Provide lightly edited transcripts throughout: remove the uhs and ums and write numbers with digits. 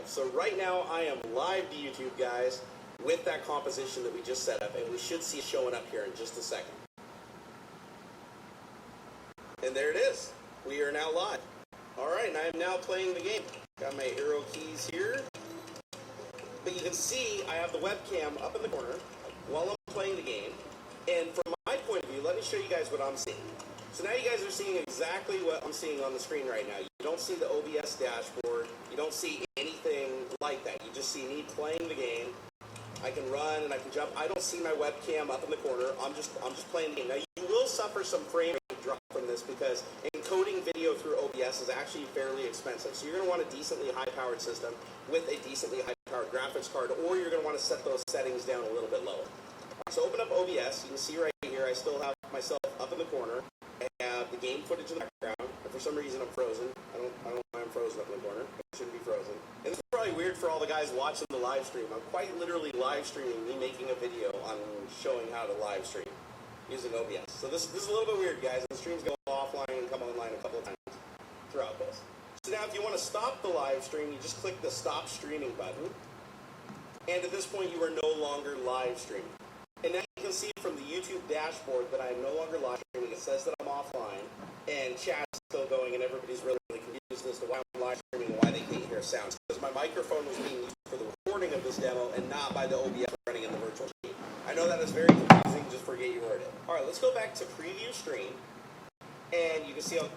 So right now I am live to YouTube, guys, with that composition that we just set up, and we should see it showing up here in just a second. And there it is. We are now live. Alright, and I am now playing the game. Got my arrow keys here. But you can see I have the webcam up in the corner while I'm playing the game. And from my point of view, let me show you guys what I'm seeing. So now you guys are seeing exactly what I'm seeing on the screen right now. You don't see the OBS dashboard. You don't see anything like that. You just see me playing the game. I can run and I can jump. I don't see my webcam up in the corner. I'm just playing the game. Now you will suffer some frame rate drop from this because encoding video through OBS is actually fairly expensive. So you're going to want a decently high-powered system with a decently high-powered graphics card, or you're going to want to set those settings down a little bit lower. So open up OBS. You can see right here I still have myself up in the corner. I have the game footage in the background. And for some reason I'm frozen. I don't know why I'm frozen up in the corner. I shouldn't be frozen. And this is probably weird for all the guys watching the live stream. I'm quite literally live streaming me making a video on showing how to live stream using OBS. So this is a little bit weird, guys. The streams go offline and come online a couple of times throughout this. So now if you want to stop the live stream, you just click the stop streaming button. And at this point you are no longer live streaming. And now you can see from the YouTube dashboard that I am no longer live streaming. It says that I'm offline, and chat's still going, and everybody's really confused as to why I'm live streaming and why they can't hear sounds. Because my microphone was being used for the recording of this demo and not by the OBS running in the virtual machine. I know that is very confusing, just forget you heard it. Alright, let's go back to preview stream, and you can see how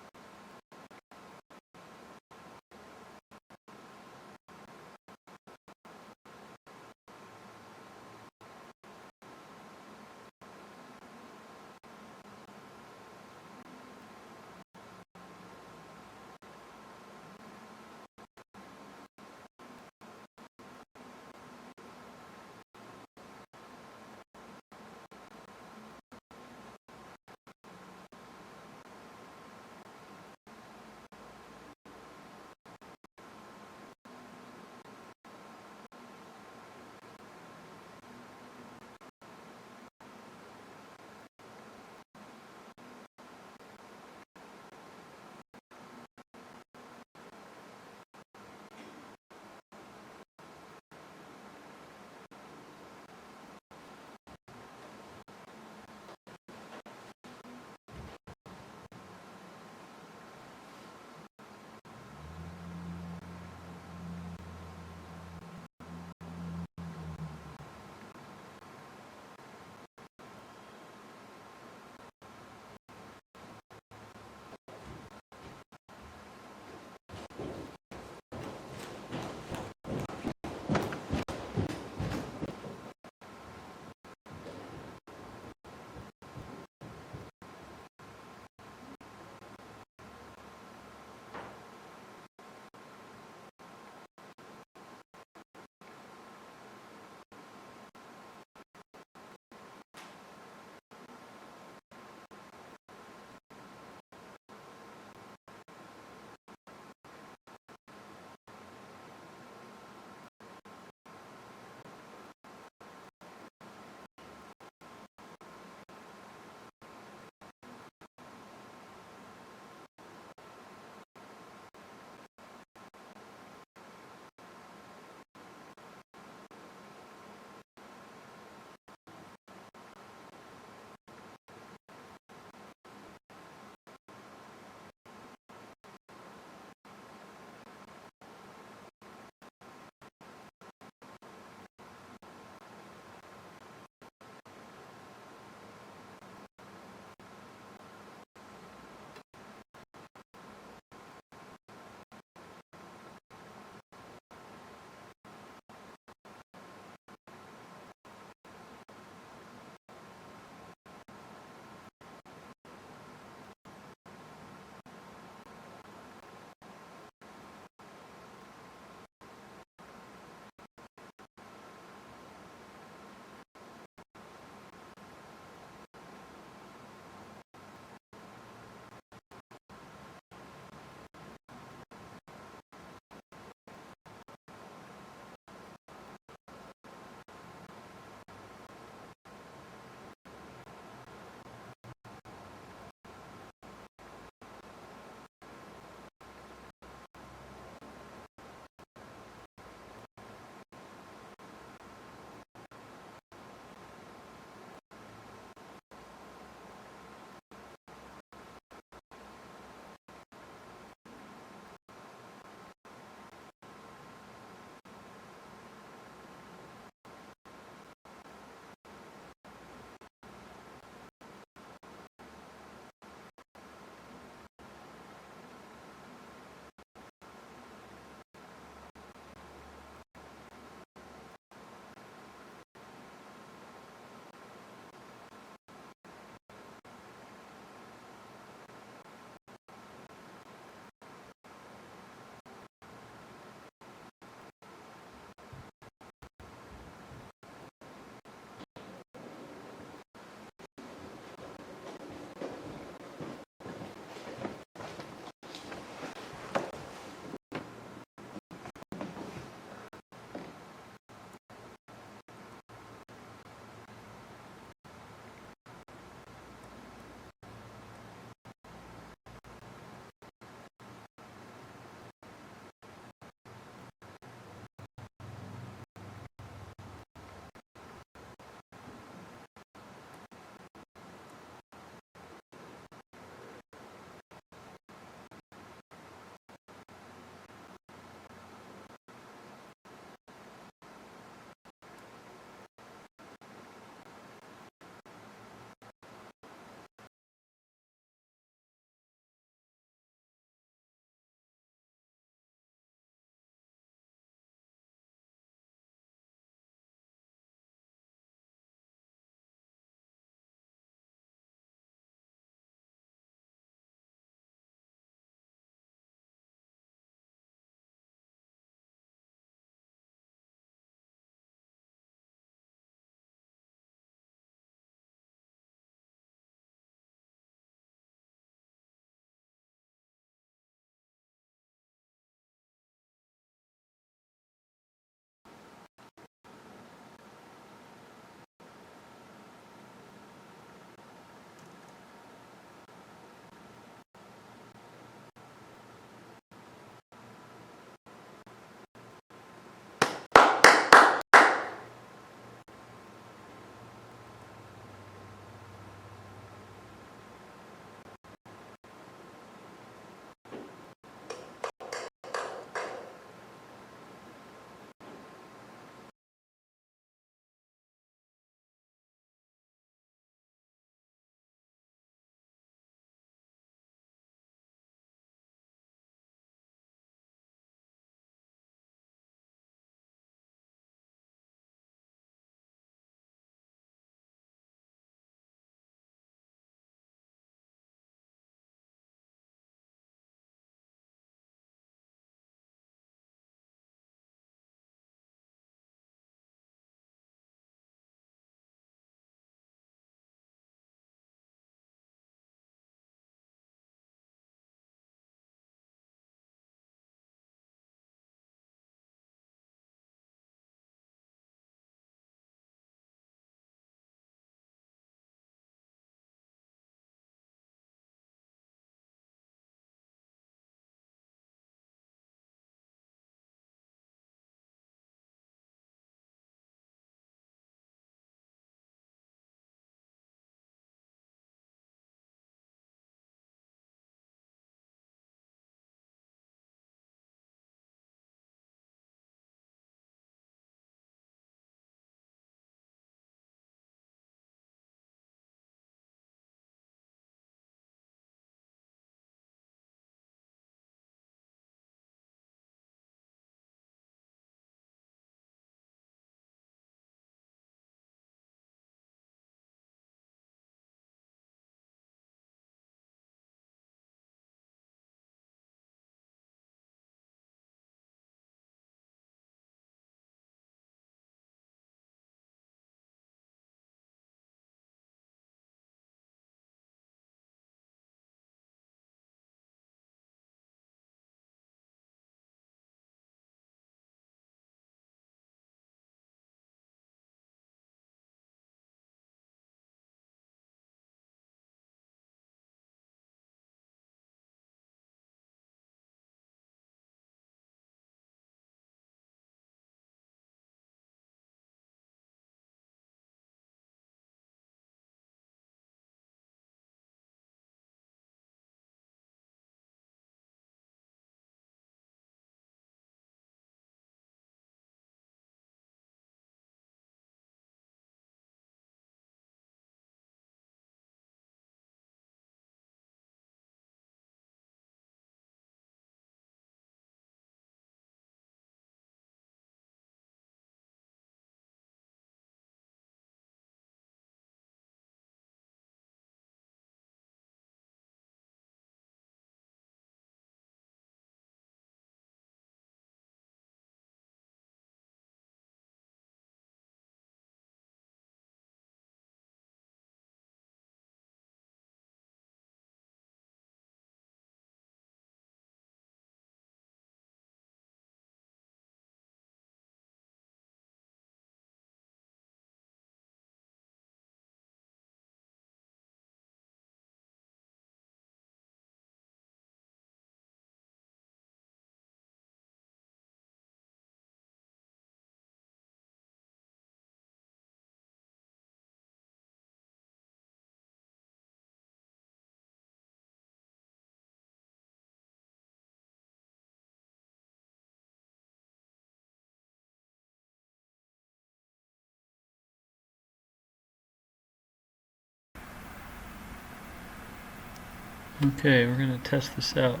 Okay, we're going to test this out.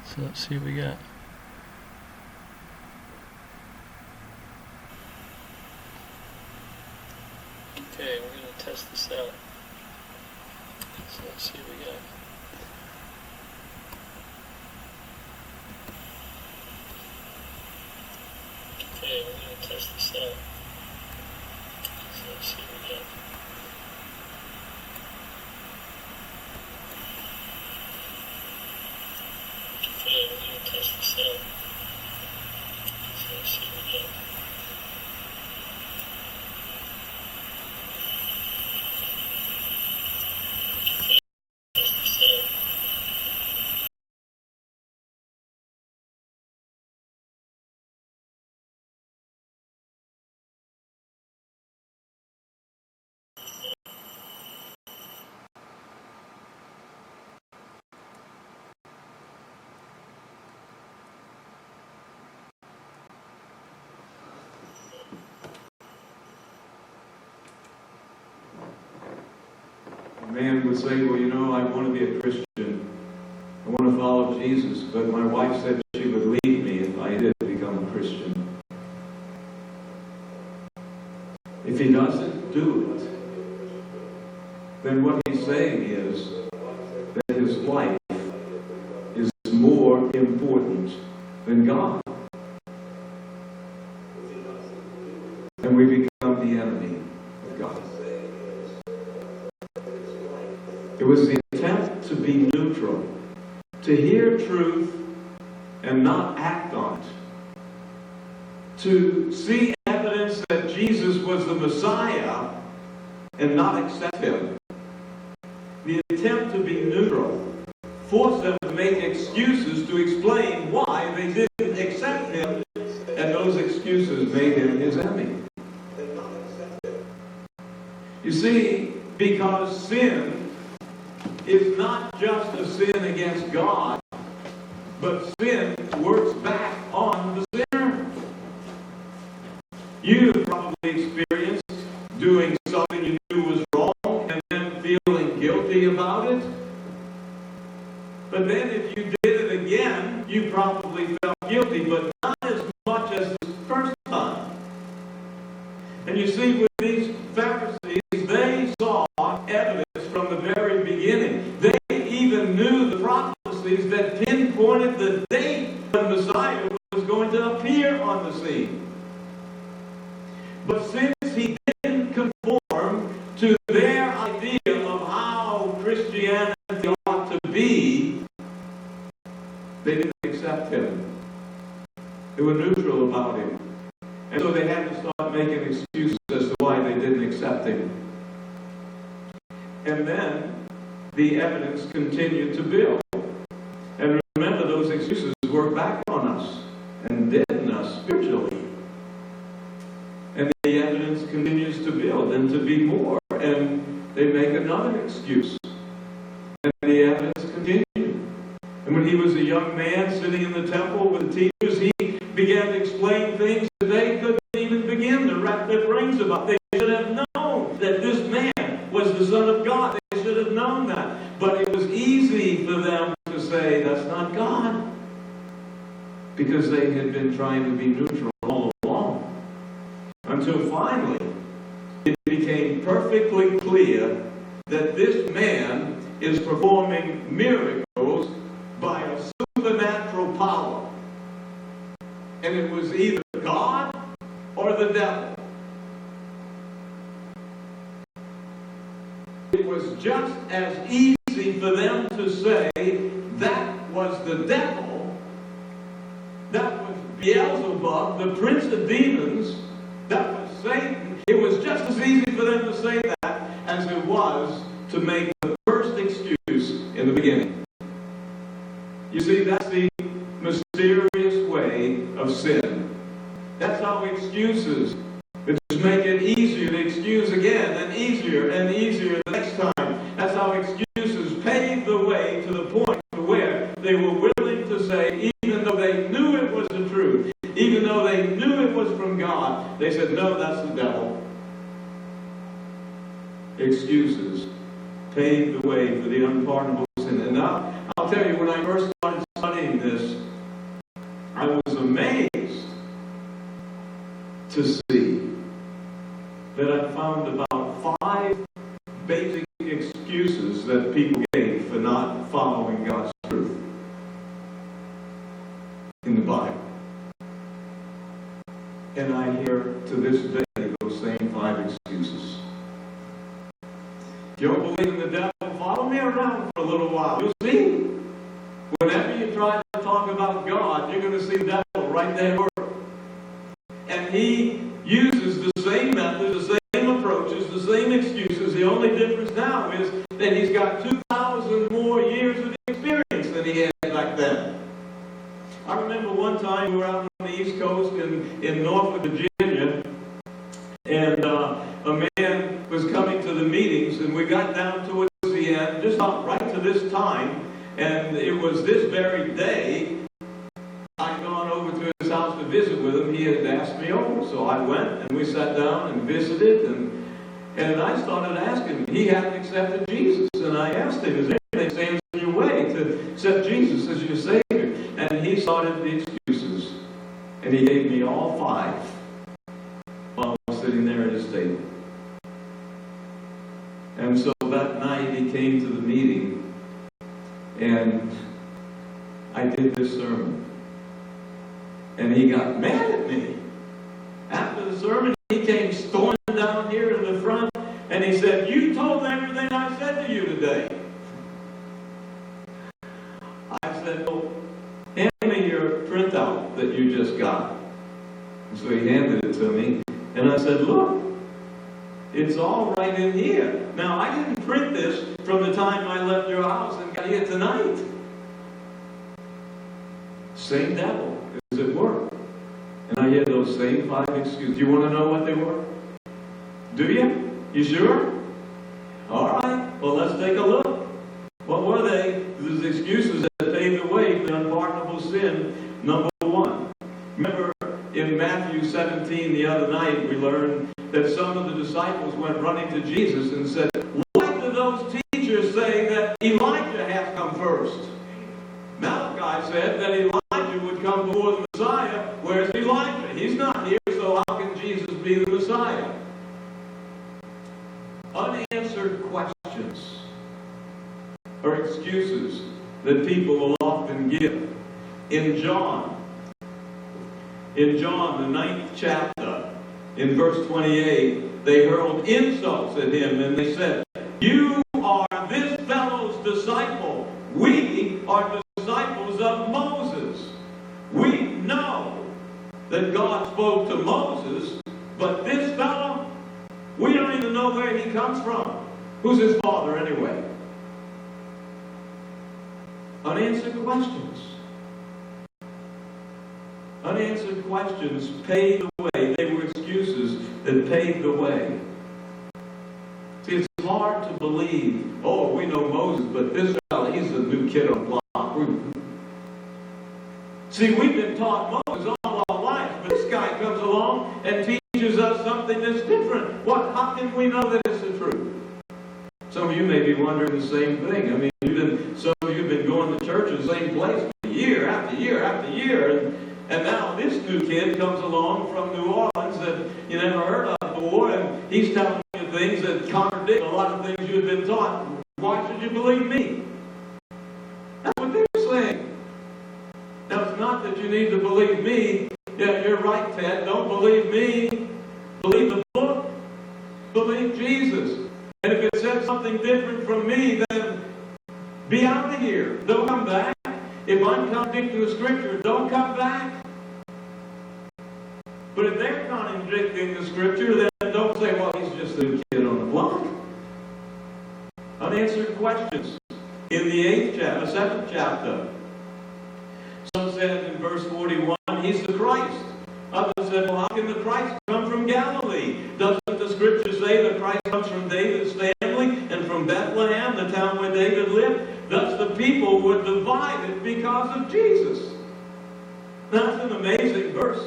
So let's see what we got. Okay, we're going to test this out. So let's see what we got. Okay, we're going to test this out. So let's see what we got. Okay, we're going to test this out. So let's see what we got. A man would say, well, I want to be a Christian. I want to follow Jesus, but my wife said she would leave me if I did become a Christian. If he doesn't do it, then what he's saying is that his life is more important than God. And we become the enemy of God. It was the attempt to be neutral, to hear truth and not act on it, to see evidence that Jesus was the Messiah and not accept him. The attempt to be neutral forced them to make excuses to explain why they didn't accept him, and those excuses made him his enemy. You see, because sin is not just a sin against God, but sin works back on the sinner. You've probably experienced doing something you knew was wrong and then feeling guilty about it. But then if you did it again, you probably felt guilty, but not as much as the first time. And you see, with these Pharisees, they saw evidence from the very beginning. They even knew the prophecies that pinpointed the date when Messiah was going to appear on the scene. But since he didn't conform to their idea of how Christianity ought to be, they didn't accept him. They were neutral about him. And so they had to start making excuses as to why they didn't accept him. And then the evidence continued to build. And remember, those excuses work back on us and deaden us spiritually. And the evidence continues to build and to be more. And they make another excuse. And the evidence continued. And when he was a young man sitting in the temple with the teachers, he began to explain things that they couldn't even begin to wrap their brains about. They should have known that this man was the Son of God. They should have known that. But it was easy for them to say, that's not God. Because they had been trying to be neutral all along. Until finally, it became perfectly clear that this man is performing miracles by a supernatural power. And it was either God or the devil. It was just as easy for them to say that was the devil, that was Beelzebub, the prince of demons, that was Satan. It was just as easy for them to say that as it was to make the first excuse in the beginning. You see, that's the mysterious way of sin. That's how excuses just make it easier to excuse again, and easier the next time. That's how excuses pave the way to the point where they were willing to say, even though they knew it was the truth, even though they knew it was from God, they said, no, that's the devil. Excuses paved the way for the unpardonable sin. And I'll tell you, when I first started studying this, I was amazed to see that I found about 5 basic excuses that people gave for not following God's truth in the Bible. And I hear to this day those same 5 excuses. If you don't believe in the devil, follow me around for a little while. You'll see. Whenever you try to talk about God, you're going to see the devil right there at work. And he uses the same methods, the same approaches, the same excuses. The only difference now is that he's got 2,000 more years of experience than he had back then. I remember one time we were out on the East Coast in Norfolk, Virginia, and a man was coming to the meetings, and we got down towards the end, just about right to this time, and it was this very day I'd gone over to his house to visit with him. He had asked me over, so I went, and we sat down and visited, and I started asking him. He hadn't accepted Jesus, and I asked him, is there anything that stands in your way to accept Jesus as your Savior? And he started the excuses, and he gave me all 5 while I was sitting there at his table. And so that night he came to the meeting, and I did this sermon. And he got mad at me. After the sermon, he came storming down here to the front, and he said, you told them everything I said to you today. I said, well, hand me your printout that you just got. And so he handed it to me, and I said, look, it's all right in here. Now, I didn't print this from the time I left your house and got here tonight. Same devil is at work. And I hear those same 5 excuses. You want to know what they were? Do you? You sure? All right. Well, let's take a look. What were they? Those excuses that paved the way for the unpardonable sin. Number 1. Remember in Matthew 17 the other night, we learned that some of the disciples went running to Jesus and said, what do those teachers say that Elijah has come first? Malachi said that Elijah would come before the Messiah. Where's Elijah? He's not here, so how can Jesus be the Messiah? Unanswered questions or excuses that people will often give. In John, the 9th chapter, in verse 28, they hurled insults at him, and they said, you are this fellow's disciple. We are disciples of Moses. We know that God spoke to Moses, but this fellow, we don't even know where he comes from. Who's his father anyway? Unanswered questions. Unanswered questions paved the way. They were excuses that paved the way. See, it's hard to believe, oh, we know Moses, but this fellow, he's a new kid on the block. See, we've been taught Moses all our life, but this guy comes along and teaches us something that's different. How can we know that it's the truth? Some of you may be wondering the same thing. I mean, some of you have been going to church in the same place for year after year after year, and now this new kid comes along from New Orleans that you never heard of before, and he's telling you things that contradict a lot of things you've been taught. Why should you believe me? That's what they're saying. Now, it's not that you need to believe me. Yeah, you're right, Ted. Don't believe me. Believe the book. Believe Jesus. And if it says something different from me, then be out of here. Don't come back. If I'm contradicting the Scripture, don't come back. But if they're contradicting the Scripture, then don't say, well, he's just a kid on the block. Unanswered questions. In the 7th chapter, some said in verse 41, he's the Christ. Others said, well, how can the Christ come from Galilee? Doesn't the Scripture say the Christ comes from David's family and from Bethlehem, the town where David lived? Thus the people were divided because of Jesus. That's an amazing verse.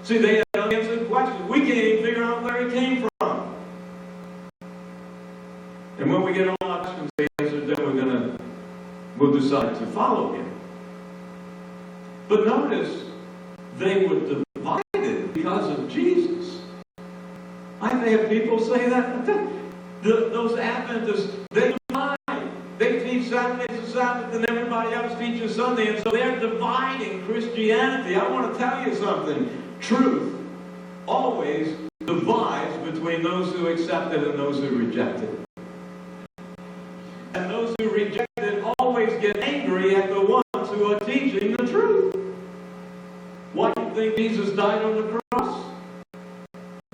See, they had unanswered questions. We can't even figure out where he came from. And when we we get all our questions answered, then we'll decide to follow him. But notice, they were divided because of Jesus. I've had people say that. Those Adventists, they divide. They teach Saturday to Sabbath and everybody else teaches Sunday, and so they're dividing Christianity. I want to tell you something. Truth always divides between those who accept it and those who reject it. And those who reject it always get angry at the ones who are teaching the truth. Why do you think Jesus died on the cross?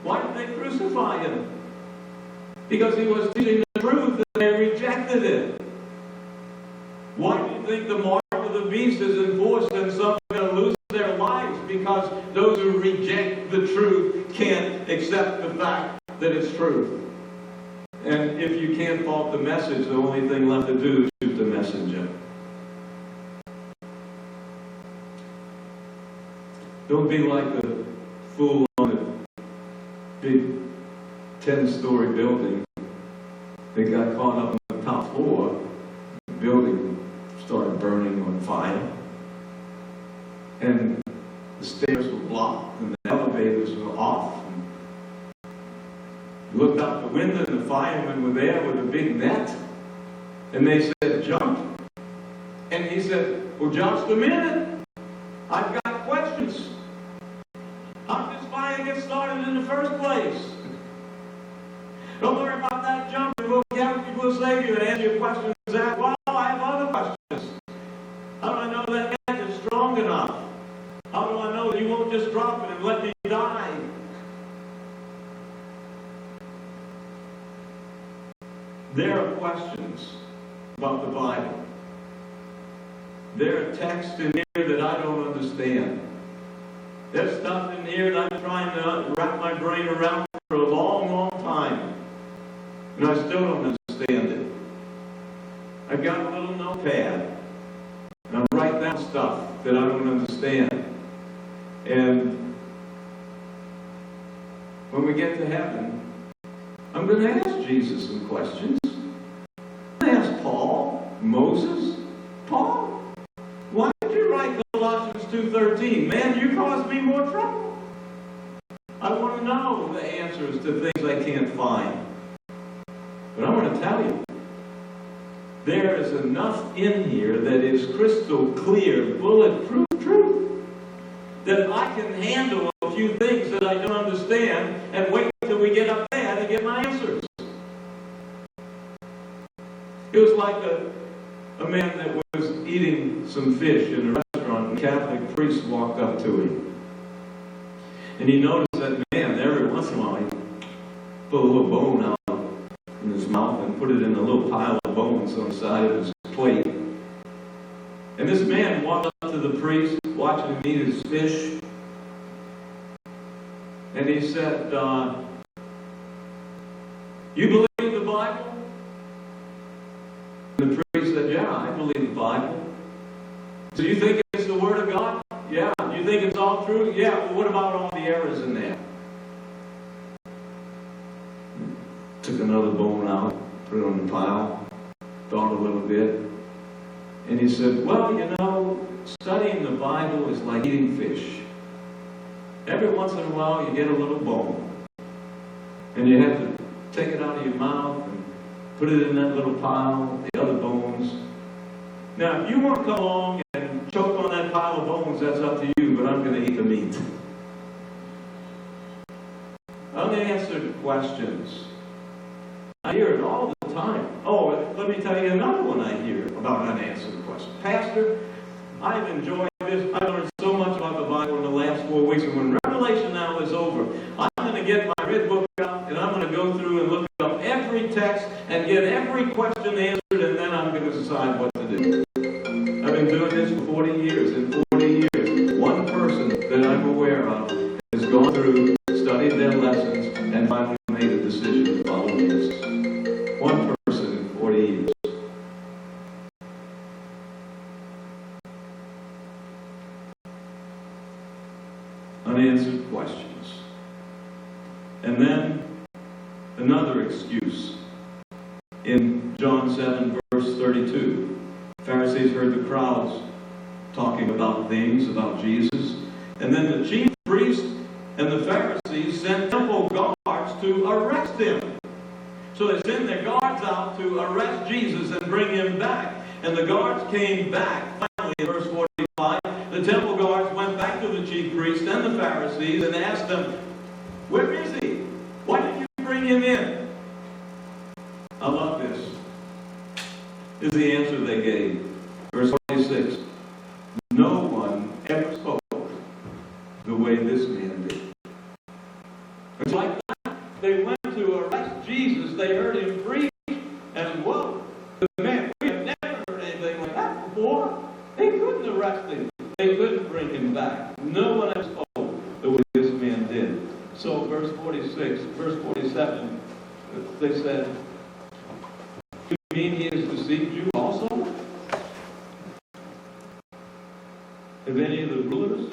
Why did they crucify him? Because he was teaching the truth and they rejected it. Why do you think the mark of the beast is enforced and some are going to lose their lives? Because those who reject the truth can't accept the fact that it's truth. And if you can't fault the message, the only thing left to do is shoot the messenger. Don't be like the fool on the big 10-story building that got caught up on the top floor. The building started burning on fire. And the stairs were blocked and the elevators were off. You looked out the window and the firemen were there with a big net. And they said, jump. And he said, well, just a minute. I've got questions. How did this fire get started in the first place? Don't worry about that jumping. We'll save you and answer your questions. Well, I have other questions. How do I know that net is strong enough? How do I know that you won't just drop it and let me die? There are questions about the Bible. There are texts in here that I don't understand. There's stuff in here that I'm trying to wrap my brain around for a long, long time. And I still don't understand it. I've got a little notepad. And I write down stuff that I don't understand. And when we get to heaven, I'm going to ask Jesus some questions. I'm going to ask Paul, Moses, Paul, why did you write Colossians 2:13? Man, you caused me more trouble. I want to know the answers to things I can't find. But I want to tell you, there is enough in here that is crystal clear, bulletproof truth, that I can handle a few things that I don't understand and wait until we get up there to get my answers. It was like a man that was eating some fish in a restaurant, and a Catholic priest walked up to him. And he noticed that man, every once in a while, he put a little bone out in his mouth and put it in a little pile of bones on the side of his plate. And this man walked up to the priest, watching him eat his fish. And he said, you believe the Bible? And the priest said, yeah, I believe the Bible. So you think it's the Word of God? Yeah. You think it's all true? Yeah. Well, what about all the errors in there? Took another bone out, put it on the pile, thought a little bit. And he said, well, you know, studying the Bible is like eating fish. Every once in a while you get a little bone. And you have to take it out of your mouth and put it in that little pile with the other bones. Now, if you want to come along and choke on that pile of bones, that's up to you, but I'm going to eat the meat. Unanswered questions. I hear it all the time. Oh, let me tell you another one I hear about unanswered questions. Pastor, I've enjoyed this. I learned so much about the Bible in the last 4 weeks, and when Revelation now is over, I'm going to get my red book out, and I'm going to go through and look up every text and get every question answered, and then I'm going to decide what to do. I've been doing this for 40 years. In 40 years, one person that I'm aware of has gone through, studied their lessons, and finally made a decision to follow Jesus. One person in 40 years. Unanswered questions. And then another excuse. In John 7, verse 32. Pharisees heard the crowds talking about things, about Jesus. And then the chief priests and the Pharisees sent temple guards to arrest him. So they sent their guards out to arrest Jesus and bring him back. And the guards came back. Finally, in verse 45, the temple guards went back to the chief priests and the Pharisees and asked them, "Where is he? Why did you bring him in?" I love this. Is the answer they gave. Verse 46. No one ever spoke the way this man did. It's like that. They went to arrest Jesus. They heard him preach. And whoa, the man, we have never heard anything like that before. They couldn't arrest him. They couldn't bring him back. No one ever spoke the way this man did. So verse 46, verse 47, they said, "You mean he has deceived you also? Have any of the rulers